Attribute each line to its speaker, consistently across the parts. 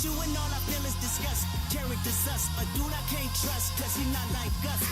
Speaker 1: You and all I feel is disgust. Character sus, a dude I can't trust, cause he not like us.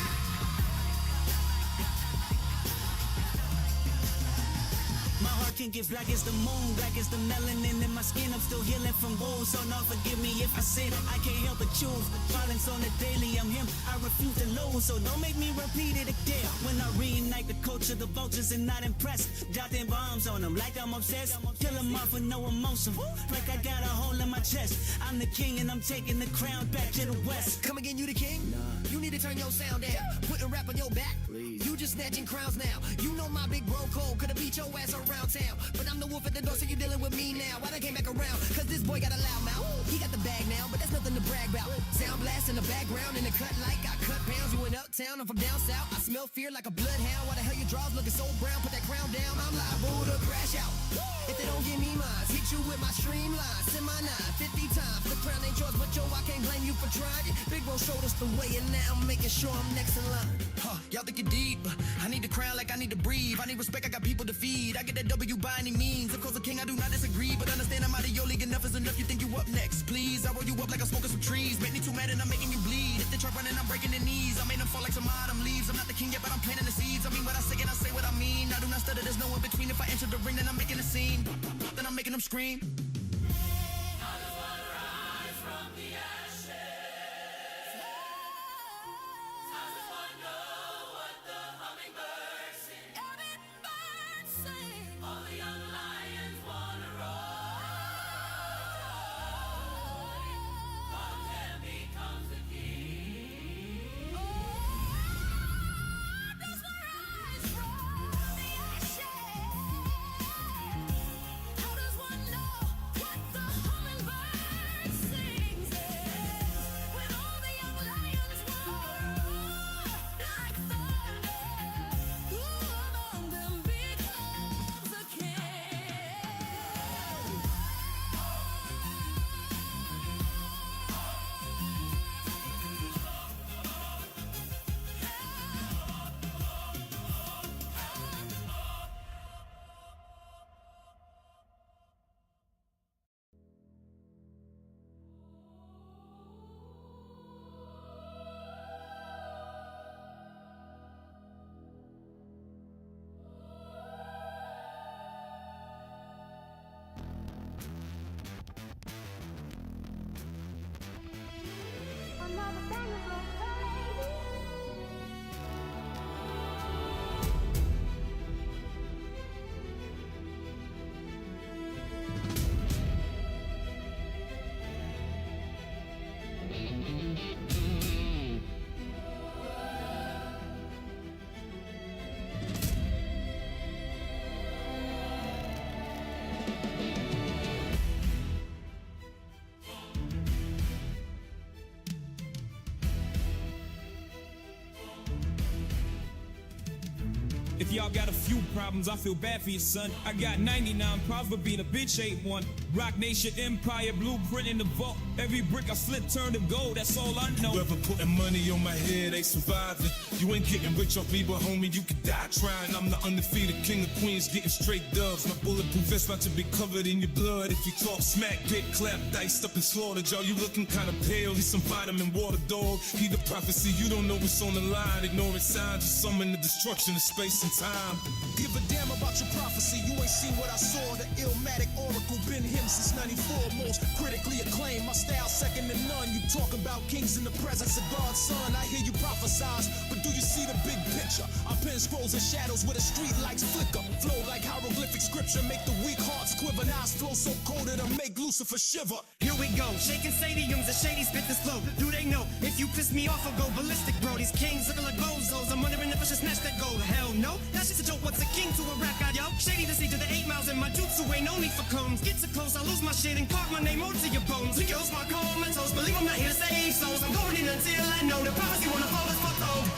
Speaker 1: My heart can get black as the moon, black as the melanin in my skin. I'm still healing from wounds, so no, forgive me if I sin. I can't help but choose violence on the daily. I'm him, I refuse to lose, so don't make me repeat it again. When I reunite the culture, the vultures are not impressed. Dropping bombs on them like I'm obsessed. Kill them off with no emotion, like I got a hole in my chest. I'm the king and I'm taking the crown back to the west.
Speaker 2: Come again, you the king? Nah. You need to turn your sound down. Putting rap on your back. Please. You just snatching crowns now. You know my big bro cold could've beat your ass around town. But I'm the wolf at the door, so you dealing with me now. Why they came back around? Cause this boy got a loud mouth. He got the bag now, but that's nothing to brag about. Sound blast in the background, in the cut like I cut pounds. You went uptown, I'm from down south. I smell fear like a bloodhound. Why the hell your drawers looking so brown? Put that crown down, I'm liable to crash out. If they don't give me mine, hit you with my streamline. Send my 50 times. The crown ain't yours, but yo, I can't blame you for trying. Big bro showed us the way, and now I'm making sure I'm next in line. Y'all think you're deep. I need the crown like I need to breathe. I need respect, I got people to feed. I get that W by any means. Of course, the king, I do not disagree. But understand I'm out of your league, enough is enough. You think you up next, please? I roll you up like I'm smoking some trees. Make me too mad and I'm making you bleed. If they try running, I'm breaking their knees. I made them fall like some autumn leaves. I'm not the king yet, but I'm planting the seeds. I mean what I say and I say what I mean. I do not stutter, there's no in between. If I enter the ring, then I'm making a scene. Then I'm making them scream.
Speaker 3: If y'all got a few problems, I feel bad for your son. I got 99 problems, but being a bitch ain't one. Rock Nation Empire, blueprint in the vault. Every brick I flip turn to gold, that's all I know.
Speaker 4: Whoever putting money on my head, they surviving. You ain't getting rich off me, but homie, you could die trying. I'm the undefeated king of queens, getting straight dubs. My bulletproof vest about to be covered in your blood. If you talk smack, get clapped, diced up and slaughtered. Y'all, you looking kinda pale, need some vitamin water, dog. Heed the prophecy, you don't know what's on the line. Ignoring signs, just summon the destruction of space and time.
Speaker 5: Give a damn about your prophecy, you ain't seen what I saw. The Illmatic Oracle, been him since 94. Most critically acclaimed, my style second to none. You talk about kings in the presence of God's son. I hear you prophesize, but do you see the big picture? I pen scrolls and shadows where the street lights flicker. Flow like hieroglyphic scripture, make the weak hearts quiver. Now flow so cold it'll make Lucifer shiver.
Speaker 2: Here we go, shaking stadiums, the shady spit this flow. Do they know? If you piss me off, I'll go ballistic, bro. These kings looking like bozos. I'm wondering if I should snatch that gold. Hell no, that's just a joke. What's a king to a rap god, yo? Shady to see to the 8 miles in my jutsu, ain't no need for combs. Get so close, I lose my shit and carve my name onto your bones. It kills my comatose, believe I'm not here to save souls. I'm going in until I know the prophecy wanna fall as fuck old.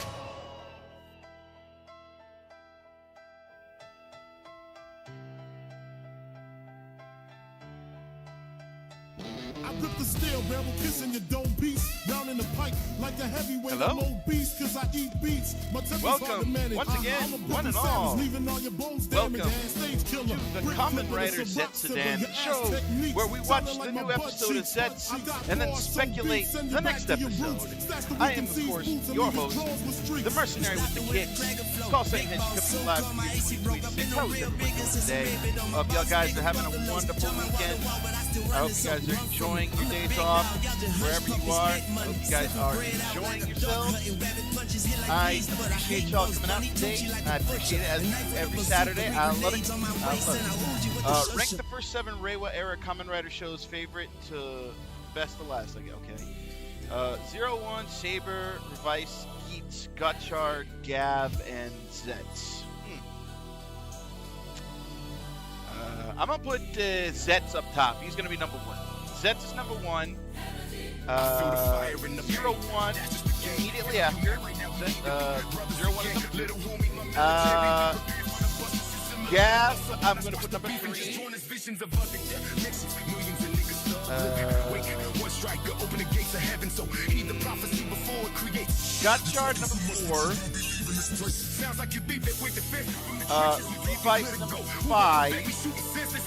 Speaker 5: I grip the steel barrel, kissing your dome beast. Down in the pipe like a heavyweight low beast, cause I eat beats. My temper's hard to
Speaker 6: Welcome,
Speaker 5: manage.
Speaker 6: once again,
Speaker 5: I'm a
Speaker 6: one and
Speaker 5: savage,
Speaker 6: all.
Speaker 5: leaving all your bones
Speaker 6: Welcome
Speaker 5: damaged. Stage killer.
Speaker 6: to the
Speaker 5: Brick
Speaker 6: Kamen
Speaker 5: flipping,
Speaker 6: Rider
Speaker 5: it's a box
Speaker 6: ZEZTZ-udan
Speaker 5: your
Speaker 6: show,
Speaker 5: ass techniques.
Speaker 6: where we watch
Speaker 5: Sounding
Speaker 6: the
Speaker 5: like
Speaker 6: new
Speaker 5: my butt
Speaker 6: episode of
Speaker 5: cheeks.
Speaker 6: ZETZ
Speaker 5: I got
Speaker 6: and then
Speaker 5: bars, so
Speaker 6: speculate
Speaker 5: beats, send
Speaker 6: the
Speaker 5: you
Speaker 6: next
Speaker 5: back to your
Speaker 6: episode.
Speaker 5: roots. That's the
Speaker 6: I
Speaker 5: weak
Speaker 6: am, of
Speaker 5: MCs,
Speaker 6: course,
Speaker 5: boots, and
Speaker 6: your
Speaker 5: leaving
Speaker 6: host,
Speaker 5: clothes with streaks.
Speaker 6: the mercenary with the kicks. Call St. Hinch coming live from you 2026. How is everybody doing today? Hope y'all guys are having a wonderful weekend. I hope you guys are enjoying your days off, wherever you are. I hope you guys are enjoying yourselves. I appreciate y'all coming out today. I appreciate it as we do every Saturday. I love it. I love it. Rank the first 7 Reiwa era Kamen Rider shows favorite to best to last. Okay. 01, Saber, Revice, Geets, Gotchard, Gav, and ZETZ. I'm gonna put ZETZ up top. He's gonna be number 1. ZETZ is number 1. 01 immediately after. 01 is number 2. Gav, I'm gonna put number 3. Gotchard number 4. Revice number 5. Geeks number 6.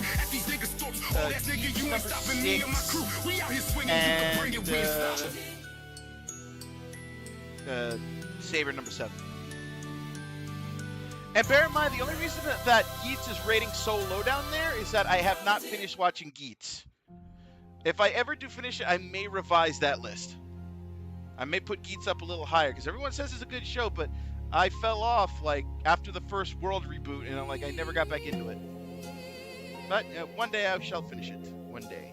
Speaker 6: And Saber number 7. And bear in mind, the only reason that Geets is rating so low down there is that I have not finished watching Geets. If I ever do finish it, I may revise that list. I may put Geets up a little higher, because everyone says it's a good show, but I fell off, like, after the first World reboot, and I never got back into it. But one day I shall finish it. One day.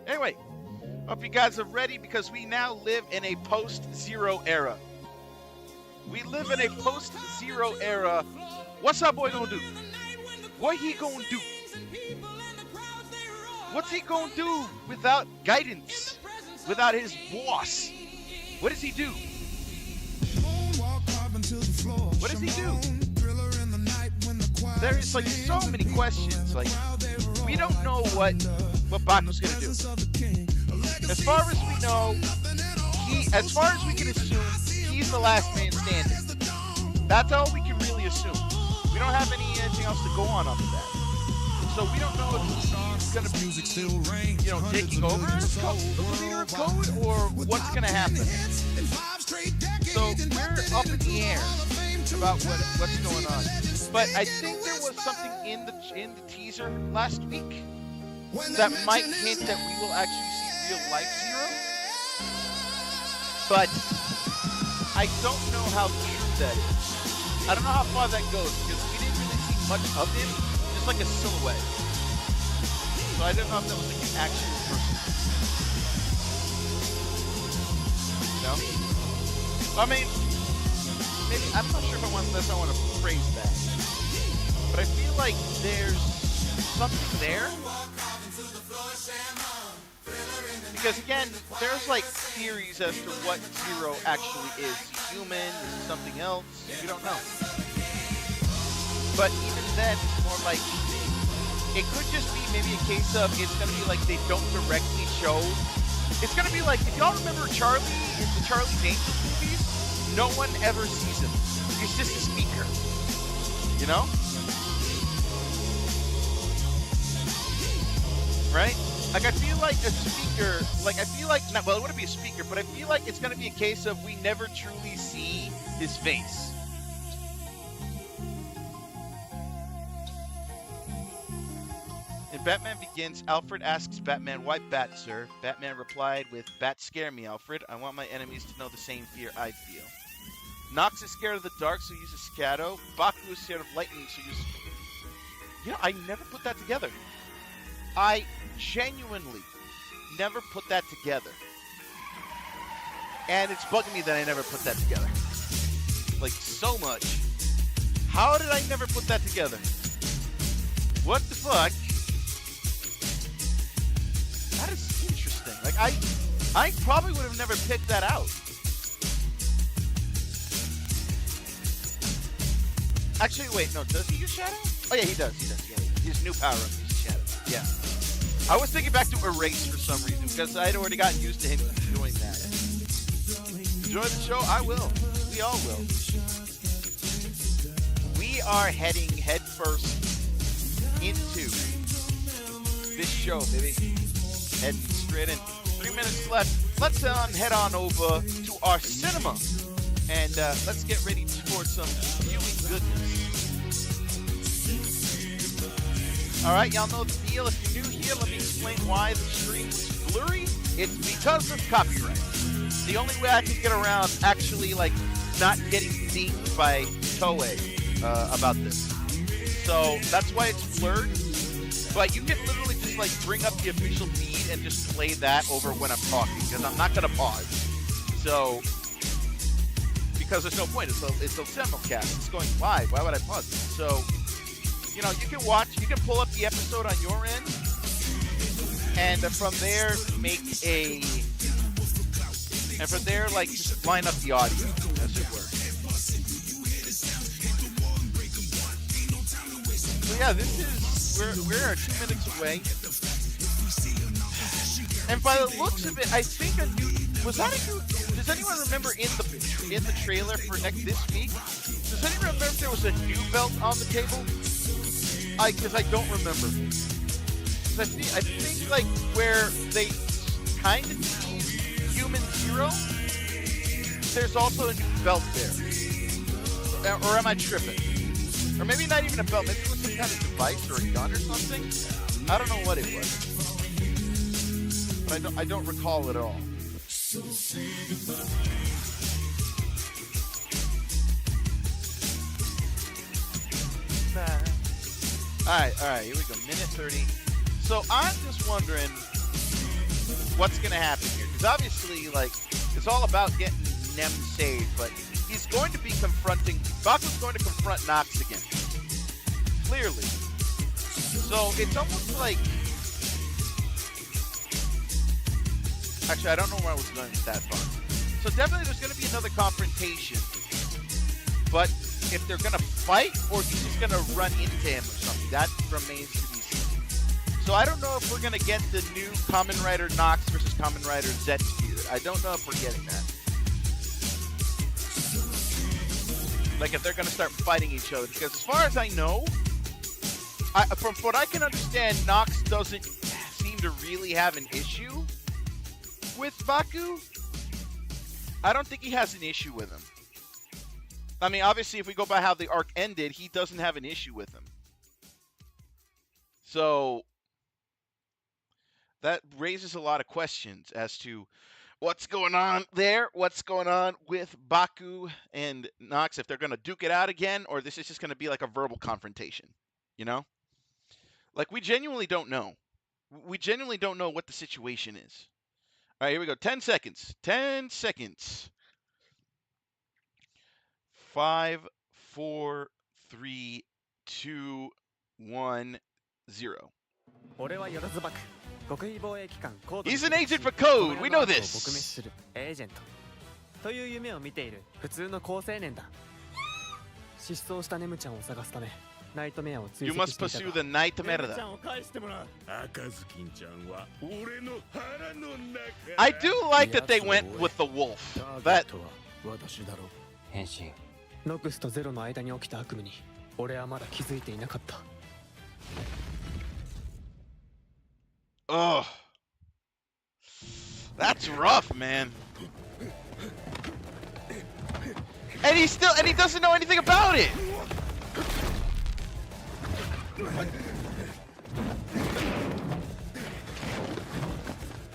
Speaker 6: Anyway, hope you guys are ready, because we now live in a post-Zero era. We live in a post-Zero era. What's that boy gonna do? What he gonna do? What's he gonna do without guidance? Without his boss? What does he do? What does he do? There is like so many questions. Like, we don't know what Baku's gonna do. As far as we know, as far as we can assume, he's the last man standing. That's all we can really assume. We don't have anything else to go on after that. So we don't know if he's gonna be, taking over the leader of Code, or what's gonna happen. So we're up in the air about what's going on. But I think there was something in the teaser last week that might hint that we will actually see real life Zero. But I don't know how true that is. I don't know how far that goes, because we didn't really see much of him, just like a silhouette. So I don't know if that was like an actual person. No? I mean, maybe, I'm not sure if I want to phrase that. But I feel like there's something there. Because again, there's like theories as to what Zero actually is. Is he human? Is he something else? We don't know. But even then, it's more like, it could just be maybe a case of, it's going to be like they don't directly show. It's going to be like, if y'all remember Charlie in the Charlie's Angels movies, no one ever sees him. He's just a speaker. You know? Right? Like, I feel like a speaker, well, it wouldn't be a speaker, but I feel like it's going to be a case of we never truly see his face. In Batman Begins, Alfred asks Batman, "Why bat, sir?" Batman replied with, "Bats scare me, Alfred. I want my enemies to know the same fear I feel." Nox is scared of the dark, so he uses Shadow. Baku is scared of lightning, so he uses... Yeah, I never put that together. I genuinely never put that together. And it's bugging me that I never put that together. Like, so much. How did I never put that together? What the fuck? That is interesting. Like, I probably would have never picked that out. Actually, wait, no, does he use Shadow? Oh yeah, he does, yeah. His new power-up uses Shadow, yeah. I was thinking back to Erase for some reason, because I'd already gotten used to him doing that. Enjoy the show? I will. We all will. We are heading headfirst into this show, baby. Heading straight in. 3 minutes left. Let's head on over to our cinema. And let's get ready for some viewing goodness. Alright, y'all know the deal. If you're new here, let me explain why the stream was blurry. It's because of copyright. The only way I can get around actually, like, not getting dinged by Toei about this. So that's why it's blurred. But you can literally just, like, bring up the official feed and just play that over when I'm talking, because I'm not going to pause. So... because there's no point. It's a simulcast. It's going live. Why would I pause it? So, you know, you can watch, you can pull up the episode on your end, and from there like, just line up the audio, as it were. So yeah, this is, we're 2 minutes away. And by the looks of it, I think does anyone remember in the trailer for this week? Does anyone remember if there was a new belt on the table? Because I don't remember. I think like where they kind of do Human Zero, there's also a new belt there. Or am I tripping? Or maybe not even a belt. Maybe it was some kind of device or a gun or something. I don't know what it was. But I don't recall at all. Alright, here we go. Minute 30. So I'm just wondering what's going to happen here. Because obviously, like, it's all about getting Nem saved, but he's going to be confronting... Baku's going to confront Nox again. Clearly. So it's almost like... Actually, I don't know where I was going with that part. So definitely there's going to be another confrontation. But if they're going to fight, or he's just going to run into him or something, that remains to be seen. So I don't know if we're going to get the new Kamen Rider Nox versus Kamen Rider ZEZTZ-udan. I don't know if we're getting that. Like, if they're going to start fighting each other. Because as far as I know, from what I can understand, Nox doesn't seem to really have an issue with Baku. I don't think he has an issue with him. I mean, obviously, if we go by how the arc ended, he doesn't have an issue with him. So that raises a lot of questions as to what's going on there, what's going on with Baku and Nox, if they're going to duke it out again, or this is just going to be like a verbal confrontation, you know? Like, we genuinely don't know. We genuinely don't know what the situation is. All right, here we go. 10 seconds. 10 seconds. 5, 4, 3, 2, 1, 0. He's an agent for Code. We know this. You must pursue the nightmare. I do like that they went with the wolf. That. Oh, that's rough, man. And he doesn't know anything about it.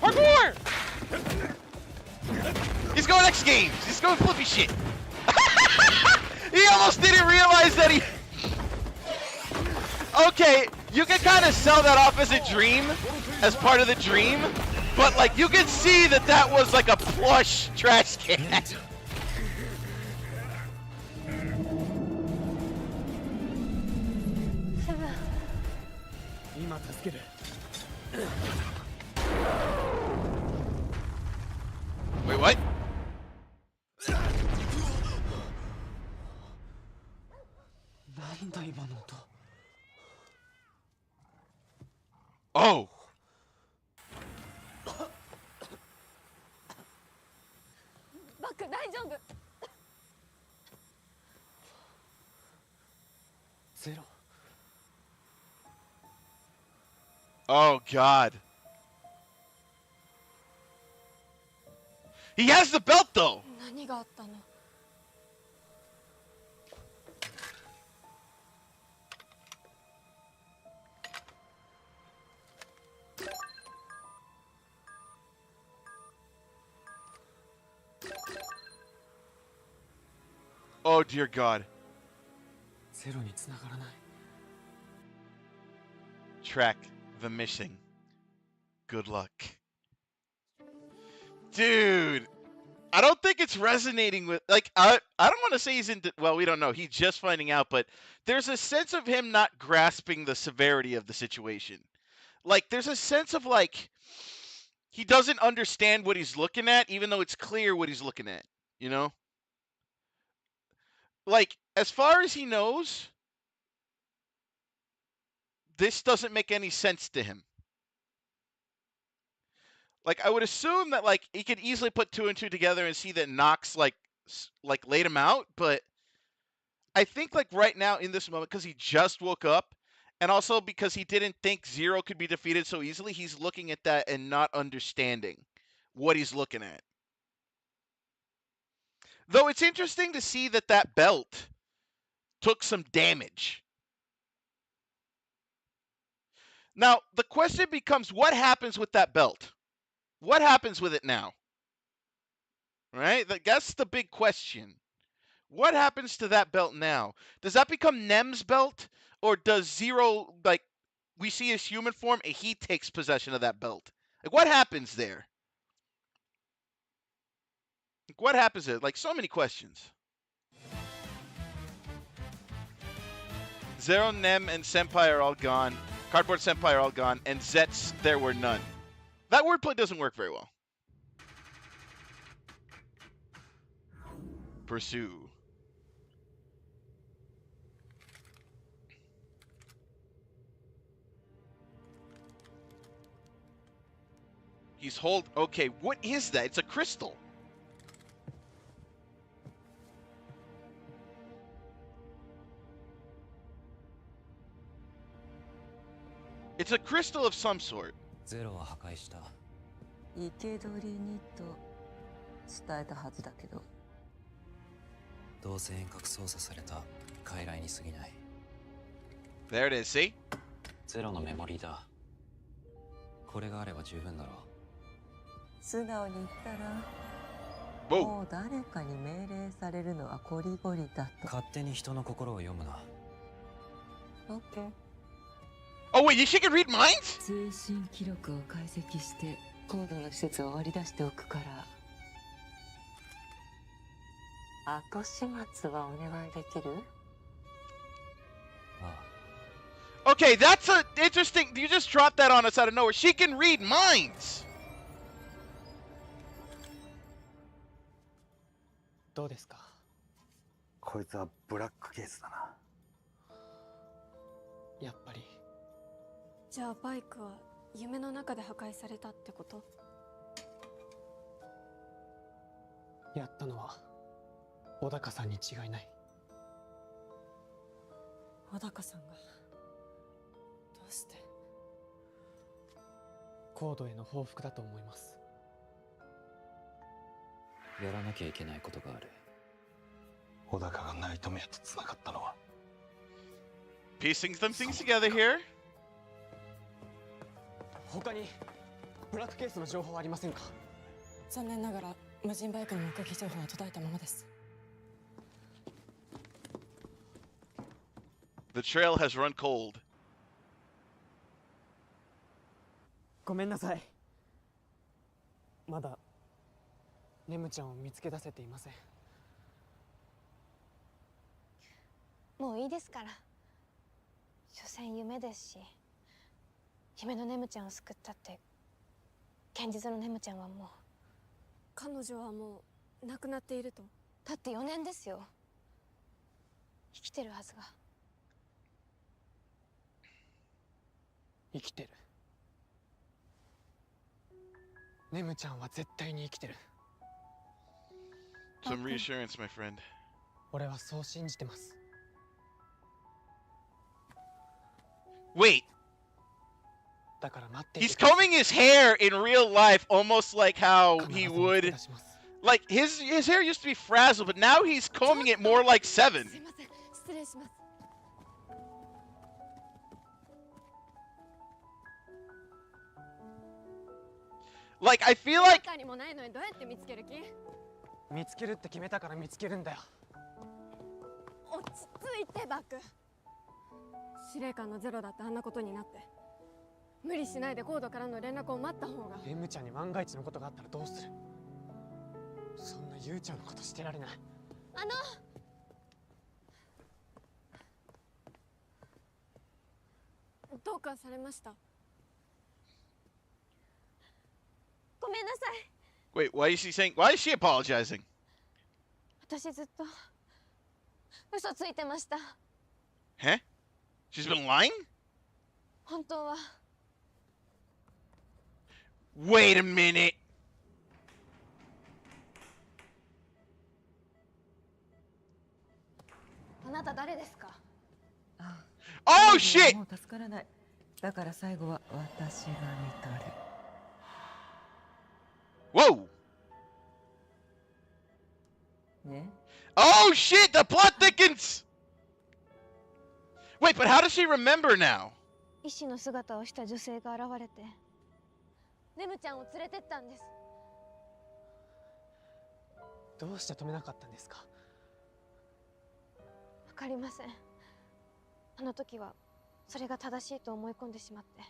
Speaker 6: Parkour! He's going X Games. He's going flippy shit. almost didn't realize that he... Okay, you can kind of sell that off as a dream, as part of the dream, but like you can see that that was like a plush trash can. Wait, what? Oh. Oh God. He has the belt though. Oh dear God. Track the missing. Good luck. Dude, I don't think it's resonating with, like, I don't want to say he's in, well, we don't know. He's just finding out, but there's a sense of him not grasping the severity of the situation. Like, there's a sense of, like, he doesn't understand what he's looking at, even though it's clear what he's looking at, you know? Like, as far as he knows, this doesn't make any sense to him. Like, I would assume that, like, he could easily put 2 and 2 together and see that Nox, like laid him out, but I think, like, right now in this moment, because he just woke up, and also because he didn't think Zero could be defeated so easily, he's looking at that and not understanding what he's looking at. Though it's interesting to see that that belt took some damage. Now, the question becomes, what happens with that belt? What happens with it now? Right? That's the big question. What happens to that belt now? Does that become Nem's belt? Or does Zero, like, we see his human form and he takes possession of that belt? Like, what happens there? Like, what happens there? Like, so many questions. Zero, Nem, and Senpai are all gone. Cardboard Senpai are all gone. And Zets, there were none. That wordplay doesn't work very well. Pursue. He's okay, what is that? It's a crystal. It's a crystal of some sort.
Speaker 7: ゼロは破壊した。生け捕りにと伝えたはずだけど。どうせ遠隔操作された傀儡に過ぎない。
Speaker 6: There it is, see?
Speaker 7: ゼロのメモリーだ。これがあれば十分だろう。素直に言ったら、もう誰かに命令されるのはこりごりだと。勝手に人の心を読むな。OK。
Speaker 6: Oh wait, she can read minds?
Speaker 7: 通信記録を解析して高度の施設を割り出しておくから。後始末はお願いできる？あ
Speaker 6: あ。Okay, that's a interesting. You just dropped that on us out of nowhere. She can read minds.
Speaker 8: どうですか？
Speaker 9: こいつはブラックケースだな。
Speaker 8: やっぱり。
Speaker 10: じゃあバイクは夢の中で破壊されたってこと？
Speaker 8: やったのは小高さんに違いない。
Speaker 10: 小高さんがどうして？
Speaker 8: コードへの報復だと思います。
Speaker 7: やらなきゃいけないことがある。
Speaker 9: 小高がナイトメアと繋がったのは。
Speaker 6: Piecing some things together here.
Speaker 8: 他にブラックケースの情報はありませんか？
Speaker 10: 残念ながら無人バイクの目撃情報は途絶えたままです。
Speaker 6: The trail has run cold.
Speaker 8: ごめんなさい。まだネムちゃんを見つけ出せていません。
Speaker 10: もういいですから。所詮夢ですし、夢のネムちゃんを救ったって現実のネムちゃんはもう。彼女はもう亡くなっていると。だって4年ですよ。生きてるはずが。
Speaker 8: 生きてる。ネムちゃんは絶対に生きてる。
Speaker 6: Some reassurance, my friend.
Speaker 8: 俺はそう信じてます。
Speaker 6: Wait.
Speaker 8: だから待っていて
Speaker 6: He's combing his hair in real life almost like how he would. Like his hair used to be frazzled, but now he's combing it more like Seven.
Speaker 10: すいません、失礼します。
Speaker 6: Like I feel like
Speaker 10: 他にもないのにどうやって見つける気？
Speaker 8: 見つけるって決めたから見つけるんだよ。
Speaker 10: 落ち着いてバク。司令官のゼロだってあんなことになって、無理しないでコードからの連絡を待った方が。
Speaker 8: ネムちゃんに万が一のことがあったらどうする？そんなユウちゃんのことしてられない。
Speaker 10: どうかされました？ごめんなさい。
Speaker 6: Wait, why is she apologizing?
Speaker 10: 私ずっと嘘ついてました。
Speaker 6: Huh? She's been lying?
Speaker 10: 本当は。
Speaker 6: Wait a minute.
Speaker 10: あなた誰ですか？
Speaker 6: Oh shit!
Speaker 7: もう助からない。だから最後は私が見とる。
Speaker 6: Whoa!
Speaker 7: ね。
Speaker 6: Oh shit! The plot thickens! Wait, but how does she remember now?
Speaker 10: 医師の姿をした女性が現れて、ネムちゃんを連れてったんです。
Speaker 8: どうして止めなかったんですか？
Speaker 10: わかりません。あの時はそれが正しいと思い込んでしまって、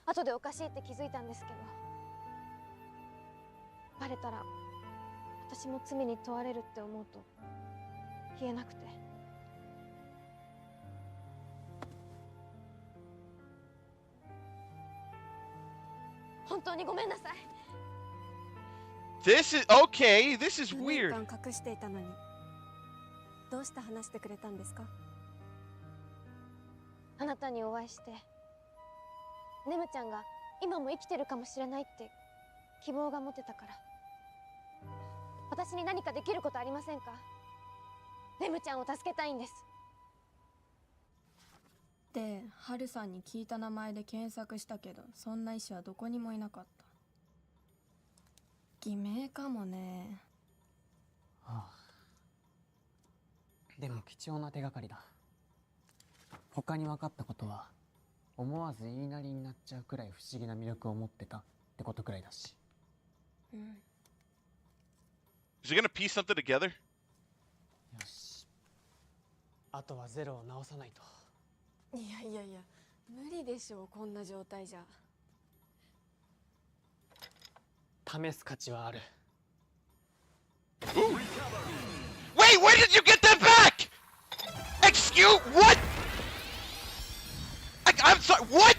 Speaker 10: 後でおかしいって気づいたんですけど、バレたら私も罪に問われるって思うと言えなくて。本当にごめんなさい。
Speaker 6: This is okay. This is
Speaker 10: 4
Speaker 6: weird.
Speaker 10: 年間隠していたのに、どうして話してくれたんですか？あなたにお会いして、ネムちゃんが今も生きてるかもしれないって希望が持てたから。私に何かできることありませんか？ネムちゃんを助けたいんです。
Speaker 11: で、ハルさんに聞いた名前で検索したけど、そんな医師はどこにもいなかった。偽名かもね。
Speaker 8: ああ。でも貴重な手がかりだ。他に分かったことは、思わず言いなりになっちゃうくらい不思議な魅力を持ってたってことくらいだし。
Speaker 10: うん。
Speaker 6: Is he gonna piece something together?
Speaker 8: よし。あとはゼロを直さないと。
Speaker 10: いやいやいや、無理でしょう、こんな状態じゃ。
Speaker 8: 試す価値はある。
Speaker 6: Wait, where did you get that back? Excuse what? I'm sorry. What?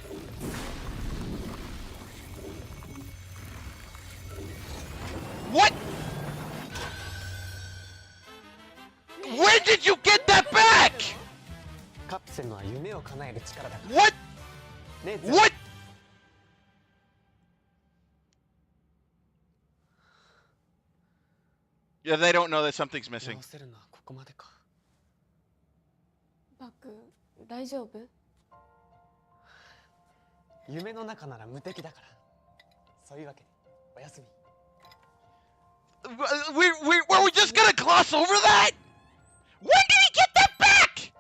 Speaker 6: What? Where did you get that back?
Speaker 8: カプセルは夢を叶える力だから。
Speaker 6: What?
Speaker 8: ね、
Speaker 6: What? Yeah, they don't know that something's missing.
Speaker 8: 直せるのはここまでか。
Speaker 10: バク、大丈夫？
Speaker 8: 夢の中なら無敵だから。そういうわけで、おやすみ。
Speaker 6: Were we just gonna gloss over that? When did he get that back?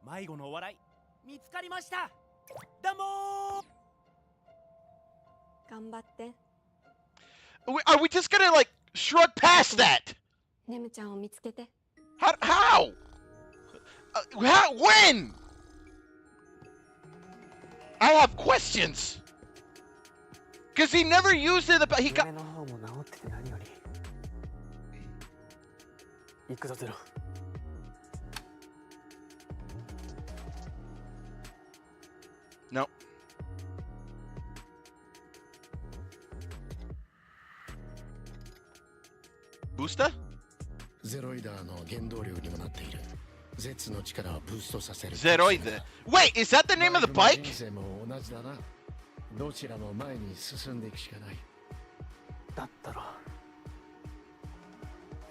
Speaker 12: 迷子のお笑い見つかりました。どうもー。
Speaker 10: 頑張って。
Speaker 6: Are we just gonna like shrug past that?
Speaker 10: ネムちゃんを見つけて。
Speaker 6: How? When? I have questions. Because he never used it. He got. No. Booster?
Speaker 13: ゼロイダーの原動力にもなっている。ZEZTZの力をブーストさせる。
Speaker 6: ZEZTZ. Wait, is that the name of the bike?
Speaker 13: 人生も同じだな。どちらも前に進んでいくしかない。
Speaker 8: だったら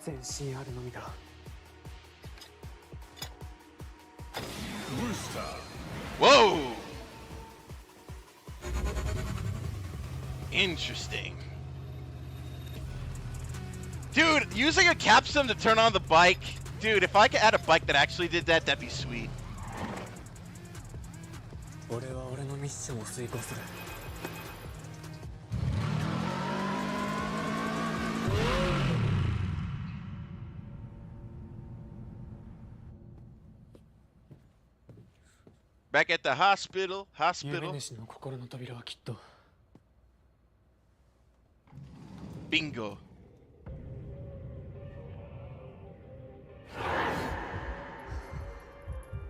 Speaker 8: 全身あるのみだ。
Speaker 6: Whoa! Interesting. Dude, using a capsule to turn on the bike. Dude, if I could add a bike that actually did that, that'd be sweet.
Speaker 8: 俺は俺のミッションを遂行する。
Speaker 6: Back at the hospital.
Speaker 8: 夢主の心の扉はきっと。
Speaker 6: Bingo.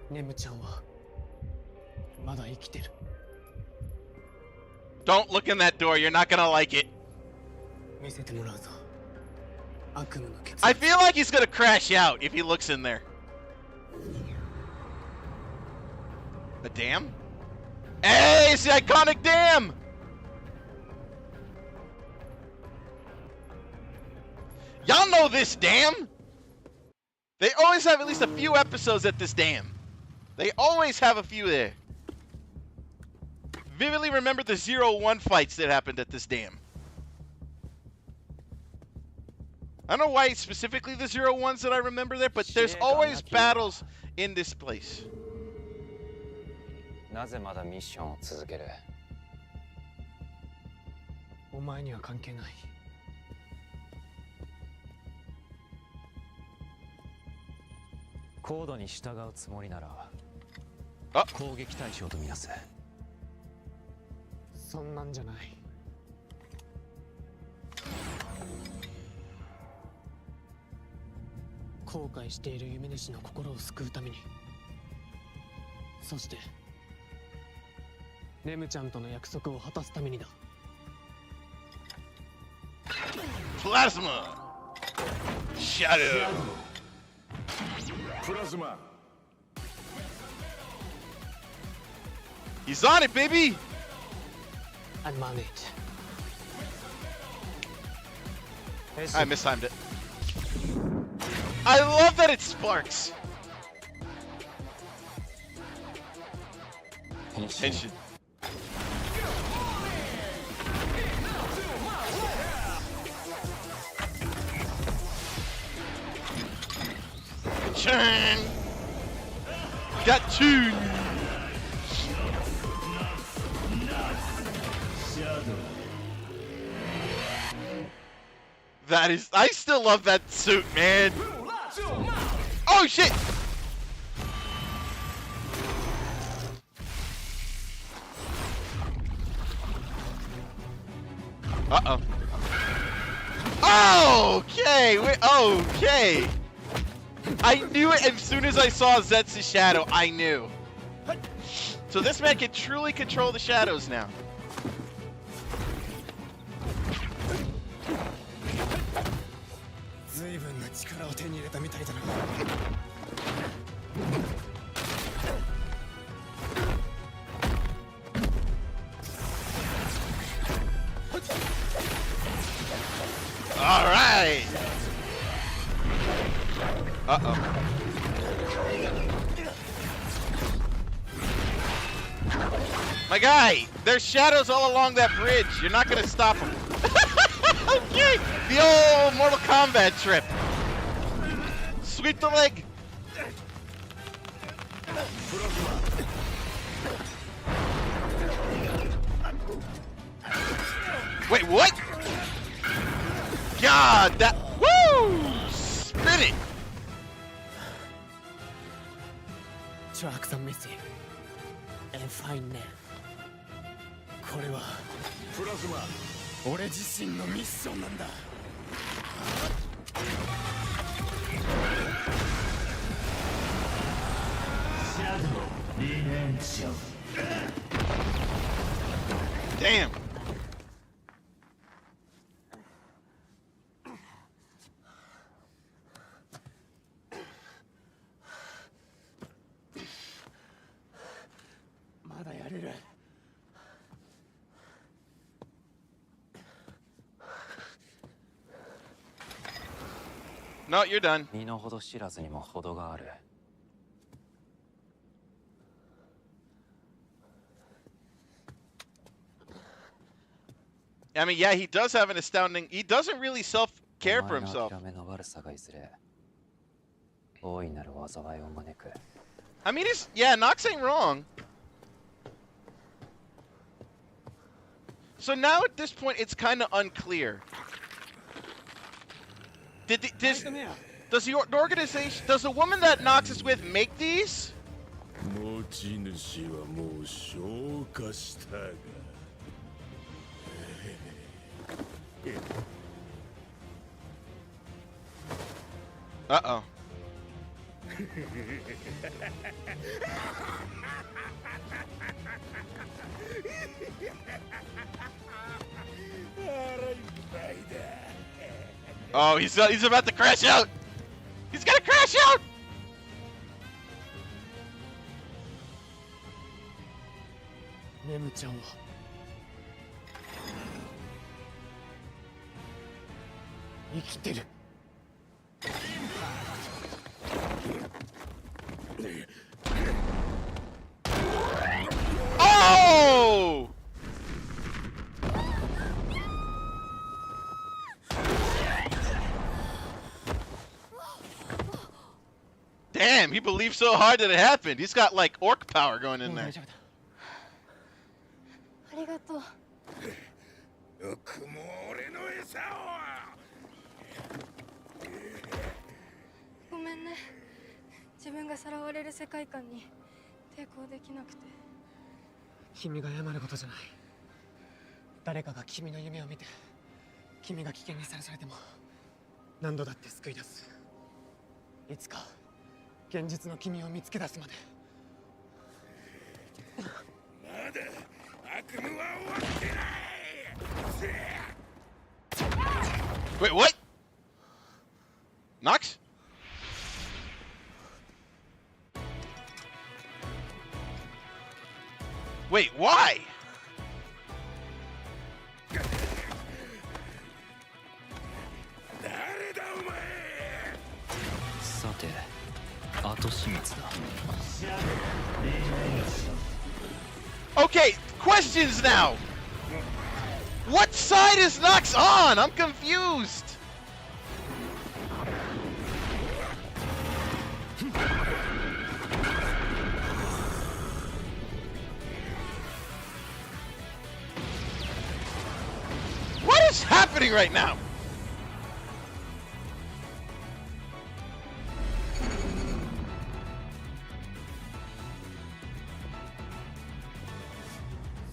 Speaker 8: ネムちゃんはまだ生きてる。
Speaker 6: Don't look in that door. You're not gonna like it.
Speaker 8: 見せてもらうぞ。悪夢の結
Speaker 6: I feel like he's gonna crash out if he looks in there. A dam? Hey, it's the iconic dam! Y'all know this dam? They always have at least a few episodes at this dam. They always have a few there. Vividly remember the 0-1 fights that happened at this dam. I don't know why it's specifically the 0-1s that I remember there, but there's always battles in this place.
Speaker 7: なぜまだミッションを続ける？
Speaker 8: お前には関係ない。
Speaker 7: コードに従うつもりなら攻撃対象とみなす。
Speaker 8: そんなんじゃない。後悔している夢主の心を救うために、そしてネムちゃんとの約束を果たすためにだ。
Speaker 6: Plasma! Shadow!
Speaker 4: Plasma!
Speaker 6: He's on it, baby!
Speaker 8: I'm on it.
Speaker 6: I mistimed it. I love that it sparks! Henshin. Churn! Got two! That is, I still love that suit, man. Oh shit! Uh-oh. Okay, okay. I knew it as soon as I saw ZEZTZ's shadow, I knew. So this man can truly control the shadows now. All right. Uh-oh. My guy, there's shadows all along that bridge. You're not gonna stop them. Okay, the old Mortal Kombat trip. Sweep the leg. Wait, what? God, that, woo! Spin it.
Speaker 8: Tracks are missing. And find them. これはプラズマ俺自身のミッションなんだ。
Speaker 6: Damn. No, you're done.
Speaker 7: 身の程知らずにも程がある。
Speaker 6: I mean, yeah, he does have an astounding. He doesn't really self-care for himself. I mean, yeah, Nox ain't wrong. So now at this point, it's kind of unclear. Does the organization, does the woman that Nox is with make these? Uh-oh. Oh, he's about to crash out. He's gonna crash out.
Speaker 8: Nemu-chan wa ikiteru.
Speaker 6: Oh! Damn, he believed so hard that it happened. He's got like orc power going in there.
Speaker 11: ありがとう。
Speaker 5: よくも俺の餌を。
Speaker 11: ごめんね。自分がさらわれる世界観に抵抗できなくて。
Speaker 8: 君が謝ることじゃない。誰かが君の夢を見て、君が危険にさらされても何度だって救い出す。いつか現実の君を見つけ出すまで。
Speaker 5: まだ悪夢は終わってない。
Speaker 6: Wait, what? Nox? Wait, why? Okay, questions now! What side is Nox on? I'm confused! What is happening right now?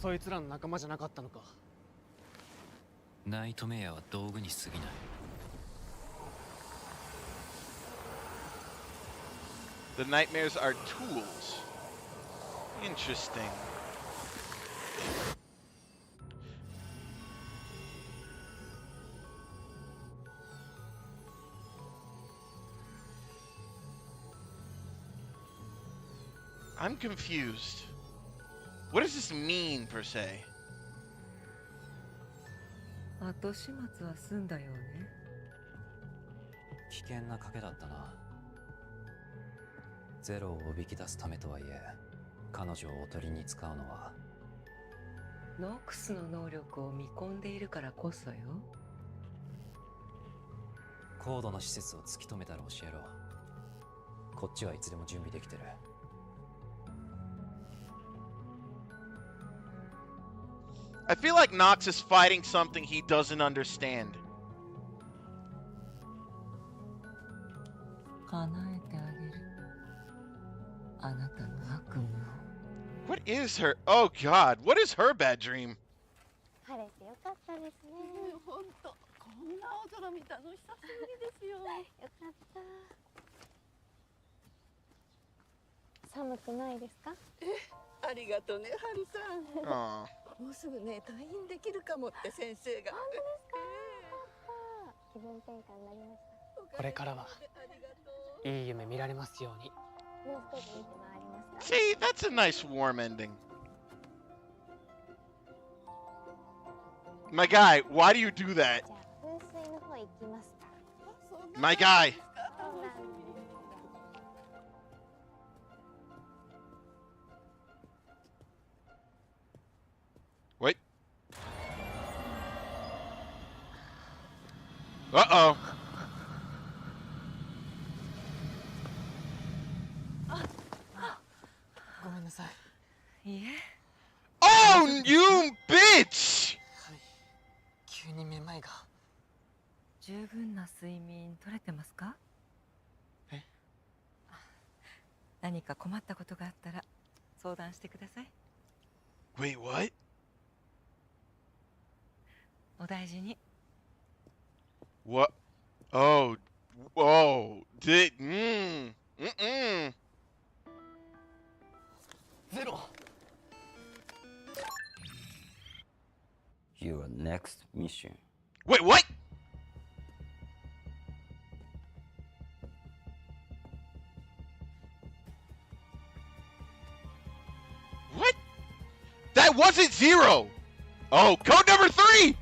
Speaker 8: So いつらの仲間じゃなかったのか。
Speaker 7: ナイトメアは道具に過ぎない。
Speaker 6: The nightmares are tools. Interesting. I'm confused. What does this mean, per se?
Speaker 7: 後始末は済んだようね。危険な賭けだったな。ゼロをおびき出すためとはいえ、彼女をおとりに使うのはノックスの能力を見込んでいるからこそよ。高度な施設を突き止めたら教えろ。こっちはいつでも準備できてる。
Speaker 6: I feel like Nox is fighting something he doesn't understand.
Speaker 7: 叶えてあげる。
Speaker 6: What is her? Oh God, what is her bad dream?
Speaker 10: 晴れてよかったですね。
Speaker 14: 本当、こんな青空見たの久しぶりですよ。よ
Speaker 10: かった。寒くないですか？
Speaker 14: ありがとうね、ハルさん。
Speaker 6: あ
Speaker 14: もうすぐね、退院できるかもって先生が。
Speaker 10: 本当ですか？気分転換になりました。
Speaker 8: これからはいい夢見られますように。
Speaker 10: もう少し見て回りますか？
Speaker 6: See, that's a nice warm ending. My guy, why do you do that?
Speaker 10: じゃあ噴水の方行きますか？
Speaker 6: My guy. Wait. Uh-oh. Oh, you bitch!
Speaker 7: 急にめまいが。十分な睡眠取れてますか？
Speaker 8: え？
Speaker 7: 何か困ったことがあったら相談してください。
Speaker 6: Wait, what?
Speaker 7: お大事に。
Speaker 6: What? Oh. Did.
Speaker 8: Zero.
Speaker 15: Your next mission.
Speaker 6: Wait, what? What? That wasn't 0. Oh, code number 3.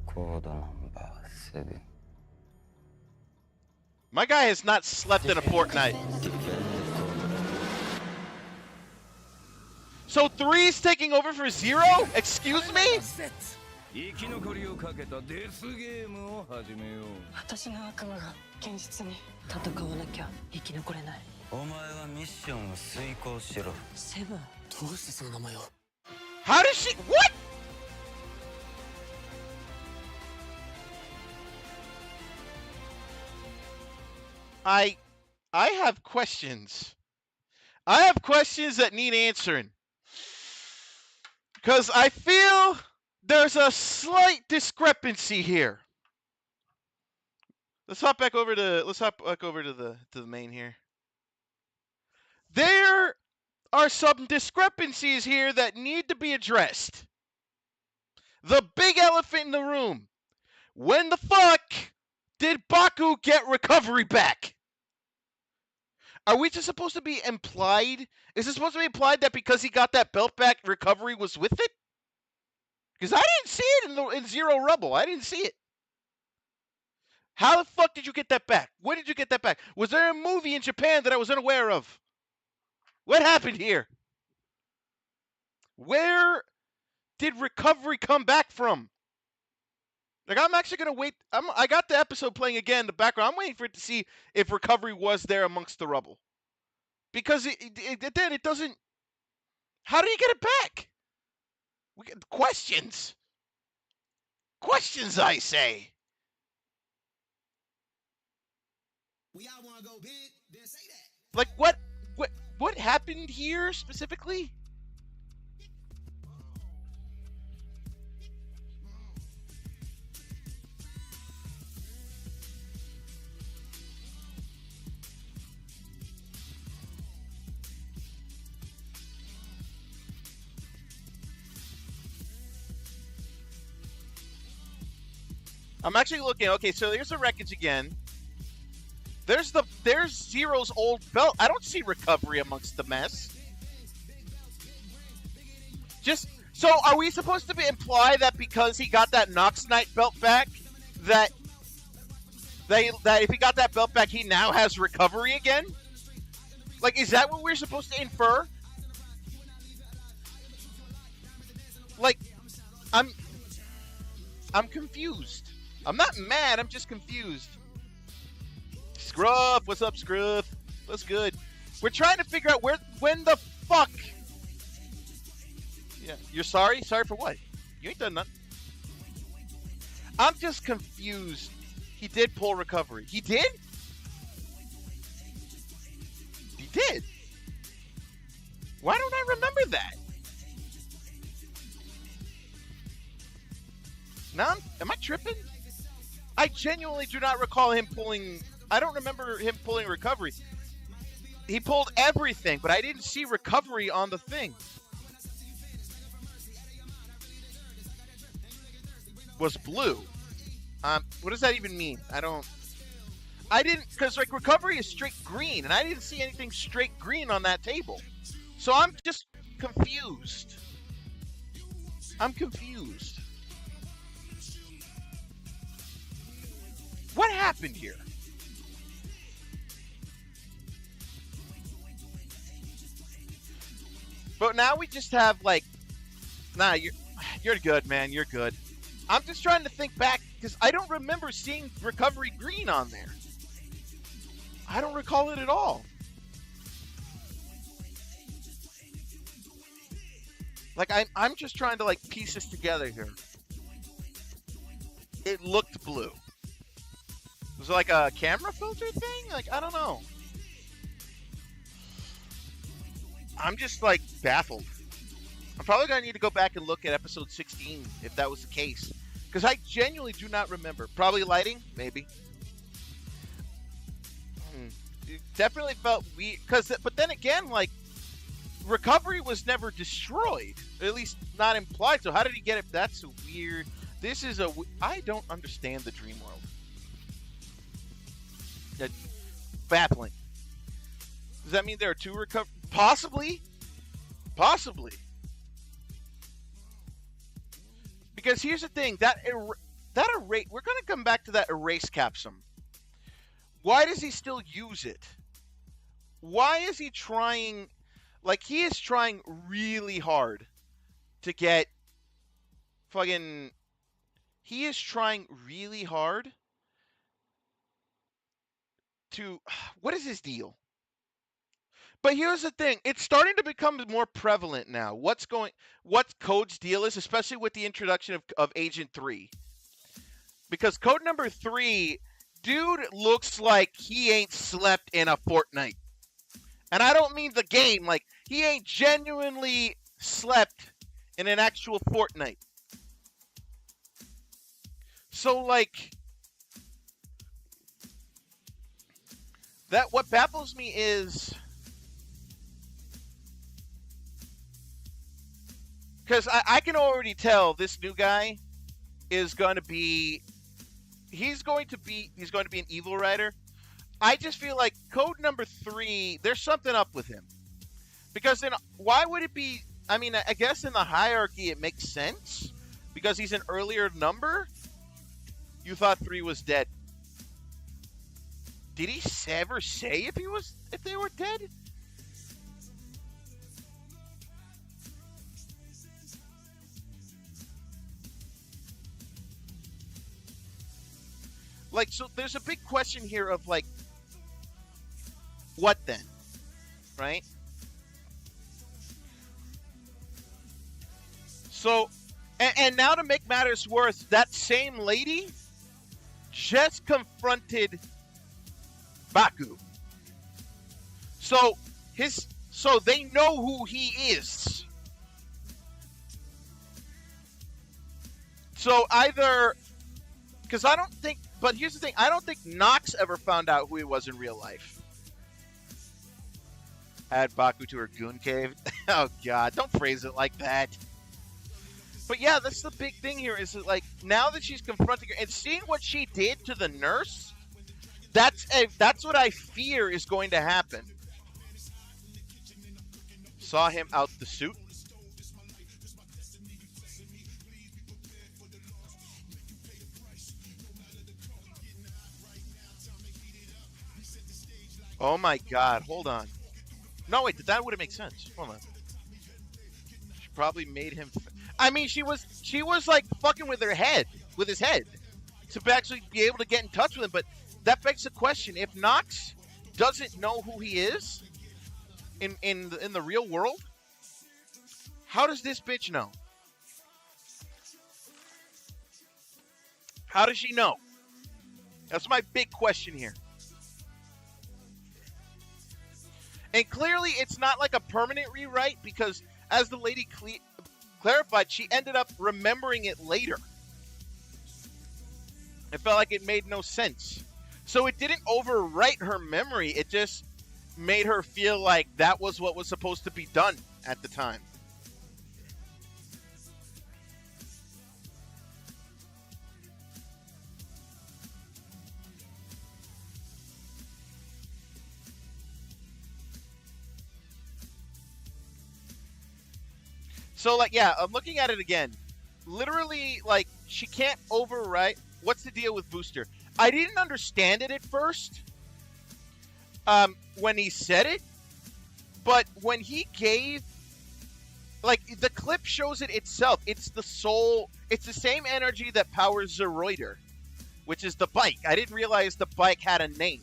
Speaker 15: Code number 7.
Speaker 6: My guy has not slept in a fortnight. So 3's taking over for 0? Excuse me?
Speaker 16: 生き残りをかけたデスゲームを始めよう。
Speaker 7: 私の悪魔が現実に戦わなきゃ生き残れない。
Speaker 15: お前はミッションを遂行しろ。
Speaker 7: セブン。
Speaker 8: どうしてその名前を？
Speaker 6: How does she? What? I have questions. I have questions that need answering. Because I feel there's a slight discrepancy here. Let's hop back over to the main here. There are some discrepancies here that need to be addressed. The big elephant in the room. When the fuck did Baku get recovery back? Are we just supposed to be implied? Is it supposed to be implied that because he got that belt back, recovery was with it? Because I didn't see it in Zero Rebel. I didn't see it. How the fuck did you get that back? When did you get that back? Was there a movie in Japan that I was unaware of? What happened here? Where did recovery come back from? Like, I'm actually going to wait. I got the episode playing again in the background. I'm waiting for it to see if recovery was there amongst the rubble. Because it doesn't... How did he get it back? We get questions. Questions, I say.
Speaker 2: We all want to go big, then say that.
Speaker 6: Like, what happened here specifically? I'm actually looking. Okay, so there's the wreckage again. There's Zero's old belt. I don't see recovery amongst the mess. Just so, are we supposed to imply that because he got that Nox Knight belt back, that if he got that belt back, he now has recovery again? Like, is that what we're supposed to infer? Like, I'm confused. I'm not mad, I'm just confused. Scruff, what's up, Scruff? What's good? We're trying to figure out when the fuck. Yeah, you're sorry? Sorry for what? You ain't done nothing. I'm just confused. He did pull recovery. He did? did. Why don't I remember that? Now, am I tripping? I genuinely do not recall him pulling... I don't remember him pulling recovery. He pulled everything, but I didn't see recovery on the thing. Was blue. What does that even mean? I didn't, because like recovery is straight green, and I didn't see anything straight green on that table. So I'm just confused. I'm confused. What happened here? But now we just have like, nah, you're good, man. You're good. I'm just trying to think back because I don't remember seeing recovery green on there. I don't recall it at all. Like I'm just trying to like piece this together here. It looked blue. Was it like a camera filter thing? Like, I don't know. I'm just like baffled. I'm probably gonna need to go back and look at episode 16 if that was the case. Because I genuinely do not remember. Probably lighting? Maybe. It definitely felt weird. But then again, like, recovery was never destroyed. At least not implied. So how did he get it? That's weird. This is I don't understand the dream world. That's baffling. Does that mean there are two recovery? Possibly. Possibly. Because here's the thing, that erase, we're going to come back to that erase capsule. Why does he still use it? Why is he trying, like he is trying really hard to get fucking, he is trying really hard to, what is his deal? But here's the thing, it's starting to become more prevalent now. What Code's deal is, especially with the introduction of Agent 3. Because Code number 3, dude looks like he ain't slept in a fortnight. And I don't mean the game, like, he ain't genuinely slept in an actual fortnight. So, like, what baffles me is... Because I can already tell this new guy is going to be... He's going to be an evil rider. I just feel like Code number 3, there's something up with him. Because then, why would it be... I mean, I guess in the hierarchy it makes sense. Because he's an earlier number. You thought 3 was dead. Did he ever say if they were dead? Like, so there's a big question here of, like, what then? Right? So, and now to make matters worse, that same lady just confronted Baku. So they know who he is. So either, because I don't think, but here's the thing, I don't think Nox ever found out who he was in real life. Add Baku to her goon cave. Oh God, don't phrase it like that. But yeah, that's the big thing here, is that, like, now that she's confronting her and seeing what she did to the nurse, that's what I fear is going to happen. Saw him out the suit. Oh my God, hold on. No, wait, that wouldn't make sense. Hold on. She probably made him... I mean, she was like fucking with his head, to actually be able to get in touch with him. But that begs the question: if Nox doesn't know who he is in the real world, how does this bitch know? How does she know? That's my big question here. And clearly it's not like a permanent rewrite because, as the lady clarified, she ended up remembering it later. It felt like it made no sense. So it didn't overwrite her memory. It just made her feel like that was what was supposed to be done at the time. So, like, yeah, I'm looking at it again. Literally, like, she can't overwrite. What's the deal with Booster? I didn't understand it at first when he said it, but when he gave, like, the clip shows it itself. It's the soul. It's the same energy that powers Zeroider, which is the bike. I didn't realize the bike had a name.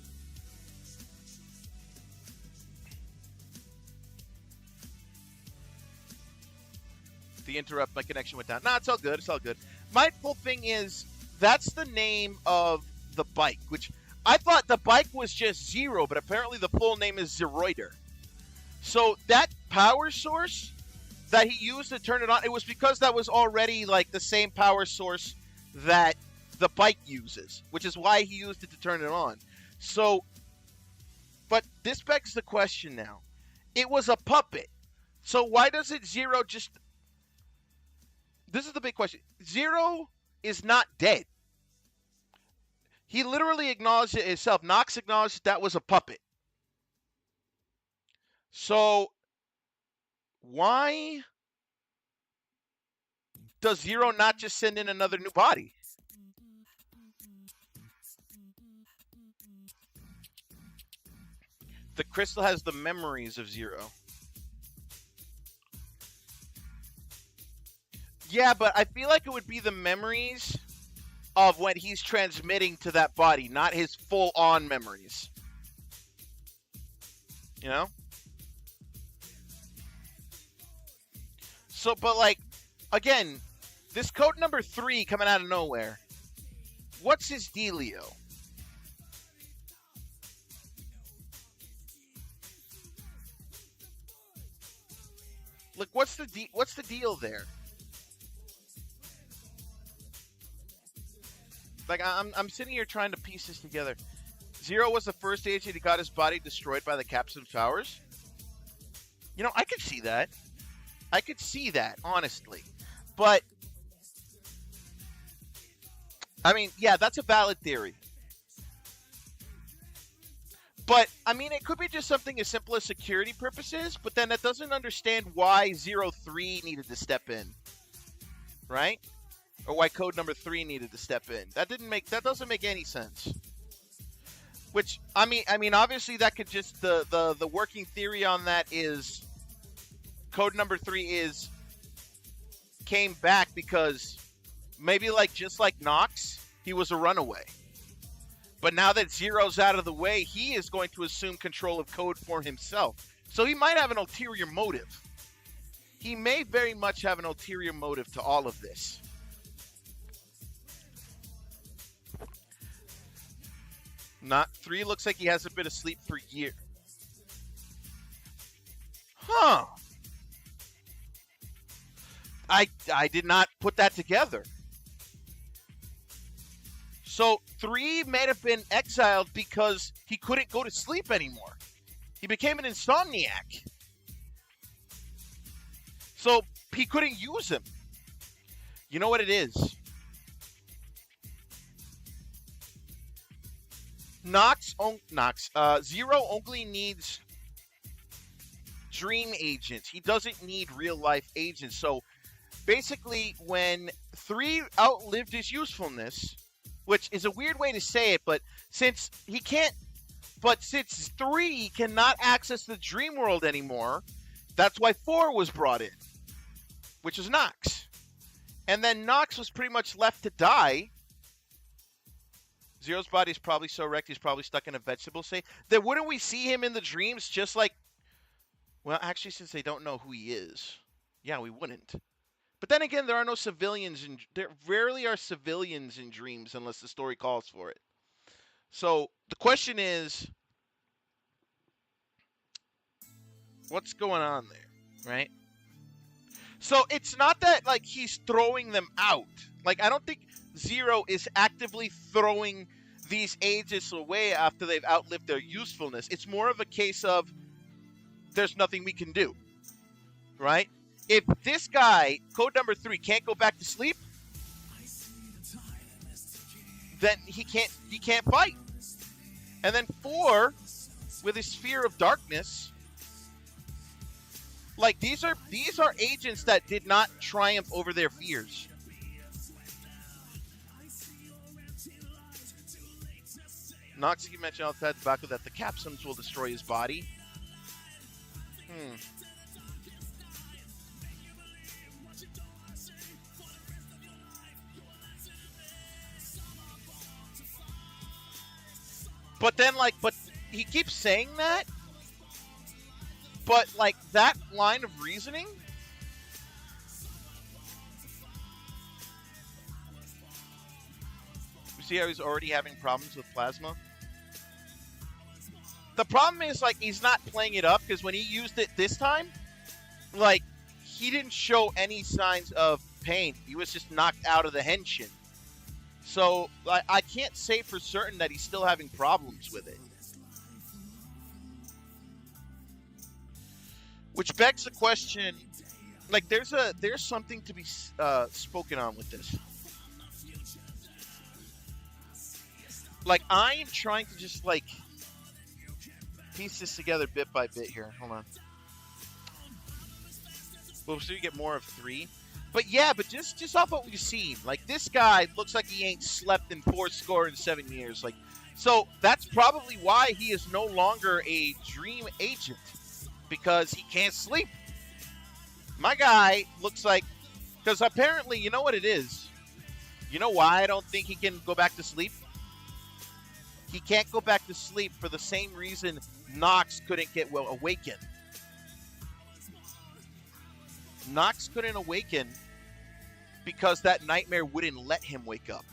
Speaker 6: The interrupt, my connection went down. Nah, it's all good. It's all good. My whole thing is that's the name of the bike, which I thought the bike was just Zero, but apparently the full name is Zeroider. So that power source that he used to turn it on, it was because that was already like the same power source that the bike uses, which is why he used it to turn it on. So, but this begs the question now. It was a puppet. So why doesn't Zero just... This is the big question. Zero is not dead. He literally acknowledged it himself. Nox acknowledged that was a puppet. So, why does Zero not just send in another new body? The crystal has the memories of Zero. Yeah, but I feel like it would be the memories of when he's transmitting to that body, not his full-on memories. You know? So, but like, again, this code number 3 coming out of nowhere. What's his dealio? Look, what's the deal there? Like, I'm sitting here trying to piece this together. Zero was the first agent who got his body destroyed by the Capsule Towers. You know, I could see that. I could see that, honestly. But, I mean, yeah, that's a valid theory. But, I mean, it could be just something as simple as security purposes, but then that doesn't understand why 03 needed to step in. Right? Or why code number 3 needed to step in. That doesn't make any sense. Which, I mean, obviously that could just, the working theory on that is code number 3 came back because maybe just like Nox, he was a runaway. But now that Zero's out of the way, he is going to assume control of code for himself. So he might have an ulterior motive. He may very much have an ulterior motive to all of this. Not 3 looks like he hasn't been asleep for years. Huh. I did not put that together. So 3 may have been exiled because he couldn't go to sleep anymore. He became an insomniac. So he couldn't use him. You know what it is? Zero only needs dream agents. He doesn't need real life agents. So basically, when 3 outlived his usefulness, which is a weird way to say it, but since 3 cannot access the dream world anymore, that's why 4 was brought in, which is Nox. And then Nox was pretty much left to die. Zero's body is probably so wrecked he's probably stuck in a vegetable state. Then wouldn't we see him in the dreams just like... Well, actually, since they don't know who he is. Yeah, we wouldn't. But then again, there are no civilians. There rarely are civilians in dreams unless the story calls for it. So, the question is... What's going on there, right? So it's not that, like, he's throwing them out. Like, I don't think Zero is actively throwing these agents away after they've outlived their usefulness. It's more of a case of there's nothing we can do, right? If this guy, code number 3, can't go back to sleep, then he can't fight. And then 4, with his Sphere of Darkness, like, these are agents that did not triumph over their fears. Noxie mentioned outside the back that the capsules will destroy his body. But then, like, but he keeps saying that. But, like, that line of reasoning, you see how he's already having problems with plasma? The problem is, like, he's not playing it up, because when he used it this time, like, he didn't show any signs of pain. He was just knocked out of the henshin. So, I can't say for certain that he's still having problems with it. Which begs the question, like, there's something to be spoken on with this. Like, I am trying to just, like, piece this together bit by bit here. Hold on. Well, so you get more of 3. But yeah, but just off what we've seen, like, this guy looks like he ain't slept in 7 years. Like, so that's probably why he is no longer a dream agent, because he can't sleep. My guy looks like, because apparently, you know what it is? You know why I don't think he can go back to sleep? He can't go back to sleep for the same reason Nox couldn't get awakened. Nox couldn't awaken because that nightmare wouldn't let him wake up.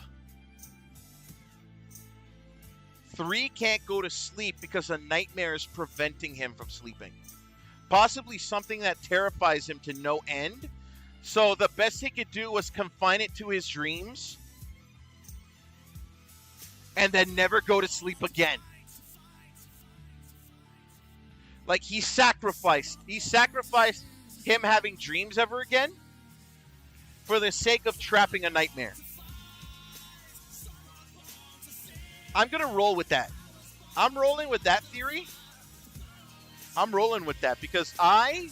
Speaker 6: 3 can't go to sleep because a nightmare is preventing him from sleeping. Possibly something that terrifies him to no end. So the best he could do was confine it to his dreams and then never go to sleep again. Like, he sacrificed him having dreams ever again for the sake of trapping a nightmare. I'm going to roll with that. I'm rolling with that theory. I'm rolling with that because I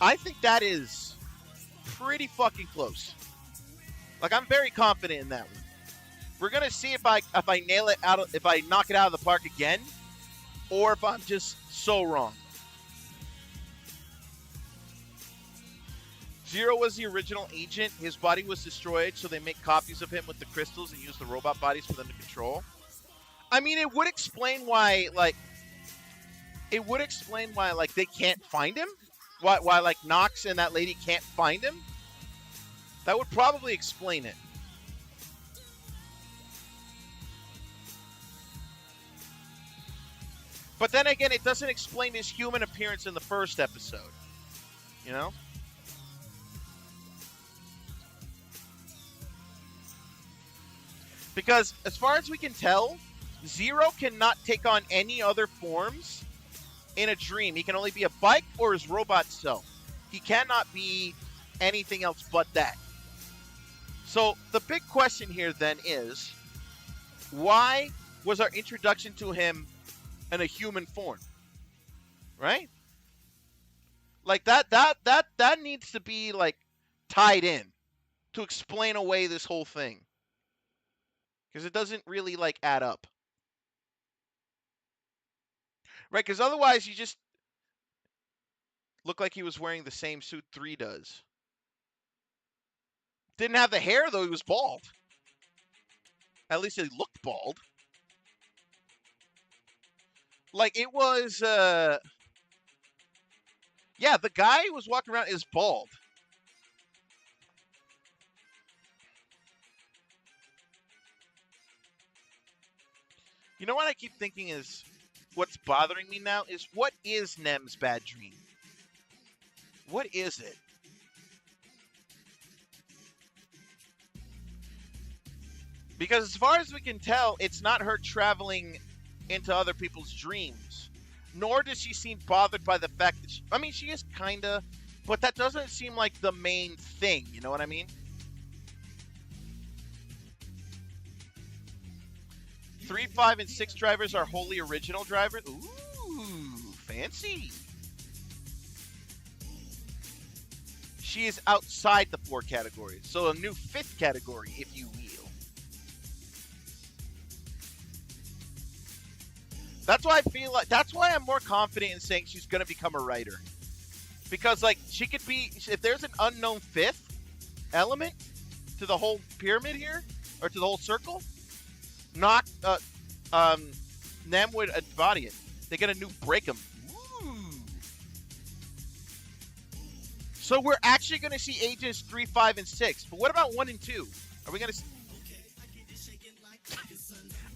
Speaker 6: think that is pretty fucking close. Like, I'm very confident in that one. We're going to see if I nail it out, if I knock it out of the park again, or if I'm just so wrong. Zero was the original agent. His body was destroyed, so they make copies of him with the crystals and use the robot bodies for them to control. I mean, it would explain why, like, they can't find him. Why, like, Nox and that lady can't find him. That would probably explain it. But then again, it doesn't explain his human appearance in the first episode. You know? Because, as far as we can tell, Zero cannot take on any other forms in a dream. He can only be a bike or his robot self. He cannot be anything else but that. So, the big question here then is, why was our introduction to him in a human form? Right? Like, that needs to be, like, tied in to explain away this whole thing. Because it doesn't really, like, add up. Right? Because otherwise you just look like he was wearing the same suit 3 does. Didn't have the hair, though. He was bald. At least he looked bald. Like, it was, yeah, the guy who was walking around is bald. You know what I keep thinking is, what's bothering me now is, what is Nem's bad dream? What is it? Because as far as we can tell, it's not her traveling into other people's dreams. Nor does she seem bothered by the fact that she is kinda, but that doesn't seem like the main thing, you know what I mean? 3, 5, and 6 drivers are wholly original drivers. Ooh, fancy. She is outside the 4 categories, so a new 5th category, if you will. That's why that's why I'm more confident in saying she's going to become a writer. Because, like, she could be, if there's an unknown 5th element to the whole pyramid here, or to the whole circle, Nem would embody it. They get a new Breakum. So we're actually going to see agents 3, 5, and 6. But what about 1 and 2? Are we going to?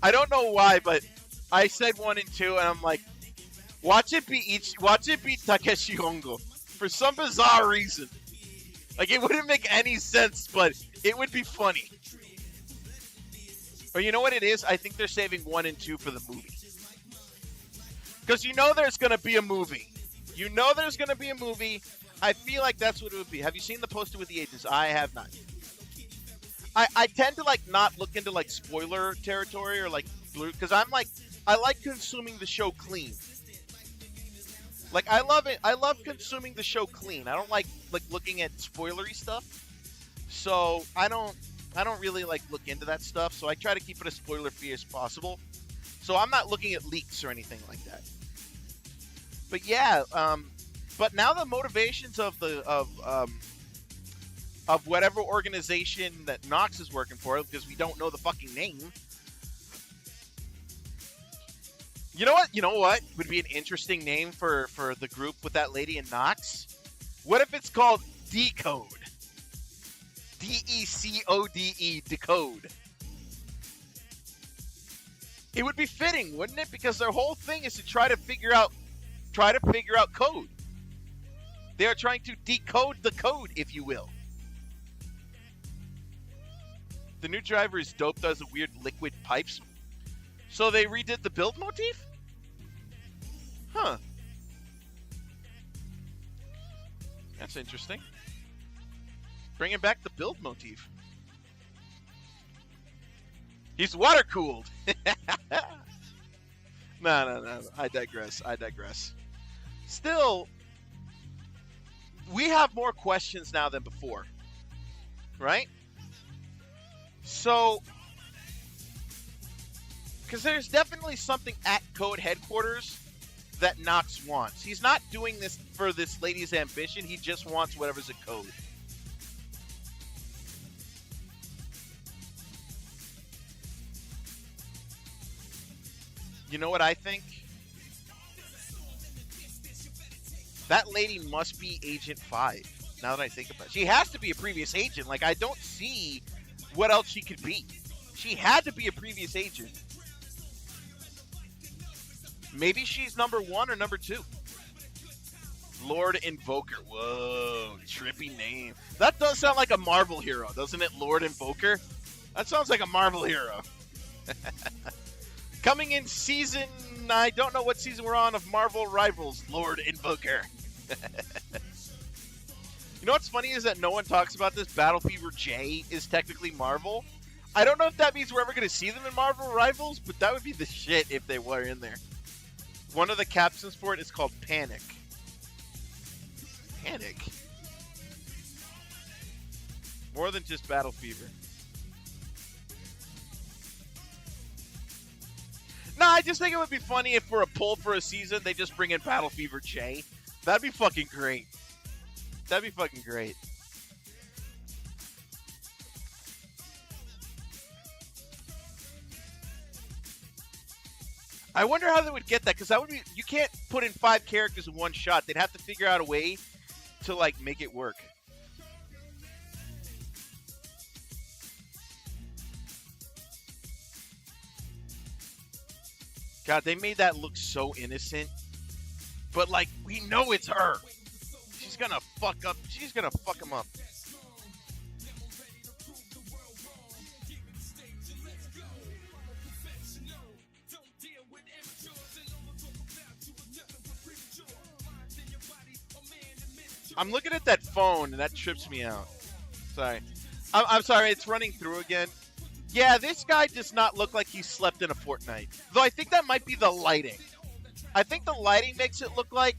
Speaker 6: I don't know why, but I said 1 and 2, and I'm like, watch it be Takeshi Hongo for some bizarre reason. Like, it wouldn't make any sense, but it would be funny. Or you know what it is? I think they're saving 1 and 2 for the movie. Because you know there's going to be a movie. You know there's going to be a movie. I feel like that's what it would be. Have you seen the poster with the agents? I have not. I tend to, like, not look into, like, spoiler territory or, like, blue. Because I'm, like, I like consuming the show clean. Like, I love it. I love consuming the show clean. I don't like looking at spoilery stuff. So I don't really like look into that stuff. So I try to keep it as spoiler free as possible. So I'm not looking at leaks or anything like that. But yeah, but now the motivations of whatever organization that Nox is working for, because we don't know the fucking name. You know what would be an interesting name for the group with that lady in Nox? What if it's called Decode? DECODE, Decode. It would be fitting, wouldn't it? Because their whole thing is to try to figure out code. They are trying to decode the code, if you will. The new driver is dope, does a weird liquid pipes. So they redid the build motif? Huh. That's interesting. Bringing back the build motif. He's water cooled. No. I digress. Still, we have more questions now than before. Right? So, because there's definitely something at Code headquarters that Nox wants. He's not doing this for this lady's ambition. He just wants whatever's at Code. You know what I think? That lady must be Agent 5, now that I think about it. She has to be a previous agent. Like, I don't see what else she could be. She had to be a previous agent. Maybe she's number 1 or number 2. Lord Invoker. Whoa, trippy name. That does sound like a Marvel hero, doesn't it? Lord Invoker? That sounds like a Marvel hero. Coming in season, I don't know what season we're on, of Marvel Rivals, Lord Invoker. You know what's funny is that no one talks about this. Battle Fever J is technically Marvel. I don't know if that means we're ever going to see them in Marvel Rivals, but that would be the shit if they were in there. One of the captions for it is called Panic. Panic? More than just Battle Fever. No, I just think it would be funny if for a pull for a season, they just bring in Battle Fever J. That'd be fucking great. That'd be fucking great. I wonder how they would get that, because that would be, you can't put in 5 characters in one shot. They'd have to figure out a way to, like, make it work. God, they made that look so innocent. But, like, we know it's her. She's gonna fuck up. She's gonna fuck him up. I'm looking at that phone, and that trips me out. Sorry. I'm sorry, it's running through again. Yeah, this guy does not look like he slept in a fortnight. Though I think that might be the lighting. I think the lighting makes it look like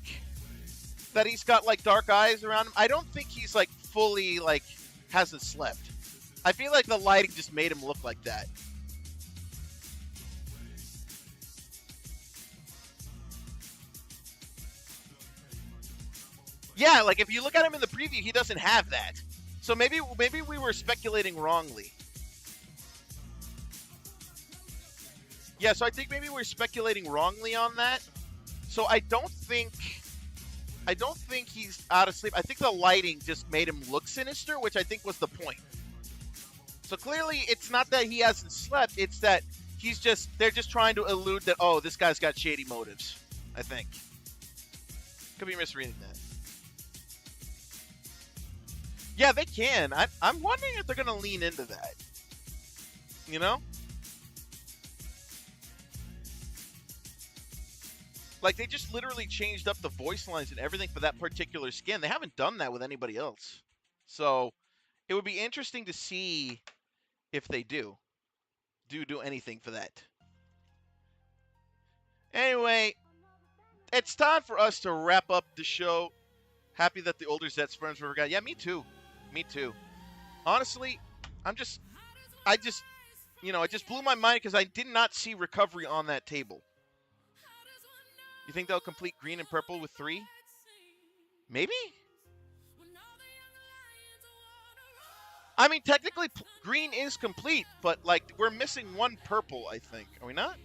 Speaker 6: that he's got, like, dark eyes around him. I don't think he's, like, fully, like, hasn't slept. I feel like the lighting just made him look like that. Yeah, like, if you look at him in the preview, he doesn't have that. So maybe we were speculating wrongly. Yeah, so I think maybe we're speculating wrongly on that. So I don't think he's out of sleep. I think the lighting just made him look sinister, which I think was the point. So clearly it's not that he hasn't slept, it's that they're just trying to allude that, oh, this guy's got shady motives, I think. Could be misreading that. Yeah, they can. I'm wondering if they're going to lean into that. You know? Like, they just literally changed up the voice lines and everything for that particular skin. They haven't done that with anybody else. So, it would be interesting to see if they do anything for that. Anyway, it's time for us to wrap up the show. Happy that the older Zets friends were forgotten. Yeah, me too. Me too. Honestly, it just blew my mind because I did not see recovery on that table. You think they'll complete green and purple with 3? Maybe? I mean, technically, green is complete, but, like, we're missing 1 purple, I think. Are we not?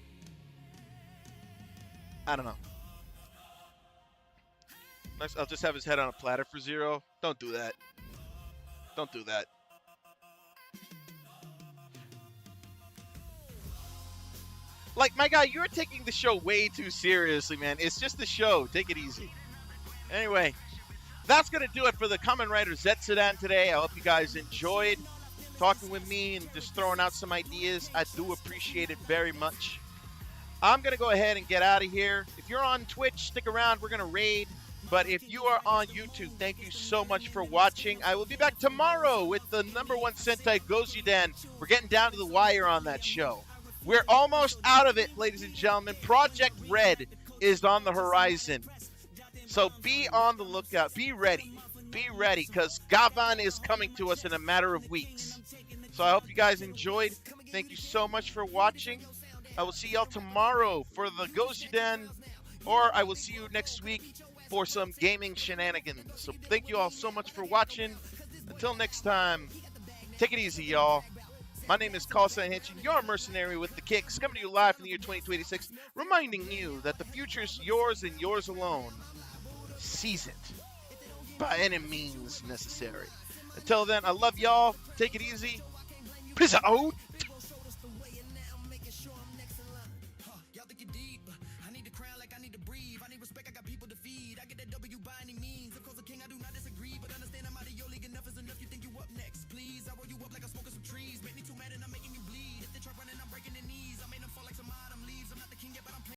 Speaker 6: I don't know. Next, I'll just have his head on a platter for 0. Don't do that. Don't do that. Like, my guy, you're taking the show way too seriously, man. It's just the show. Take it easy. Anyway, that's going to do it for the Kamen Rider ZEZTZ-udan today. I hope you guys enjoyed talking with me and just throwing out some ideas. I do appreciate it very much. I'm going to go ahead and get out of here. If you're on Twitch, stick around. We're going to raid. But if you are on YouTube, thank you so much for watching. I will be back tomorrow with the #1 Sentai ZEZTZ-udan. We're getting down to the wire on that show. We're almost out of it, ladies and gentlemen. Project Red is on the horizon. So be on the lookout. Be ready. Be ready, because Gavan is coming to us in a matter of weeks. So I hope you guys enjoyed. Thank you so much for watching. I will see y'all tomorrow for the ZEZTZ-udan, or I will see you next week for some gaming shenanigans. So thank you all so much for watching. Until next time, take it easy, y'all. My name is Callsign Henshin, your mercenary with the kicks, coming to you live from the year 2286, reminding you that the future's yours and yours alone. Seize it by any means necessary. Until then, I love y'all. Take it easy. Peace out.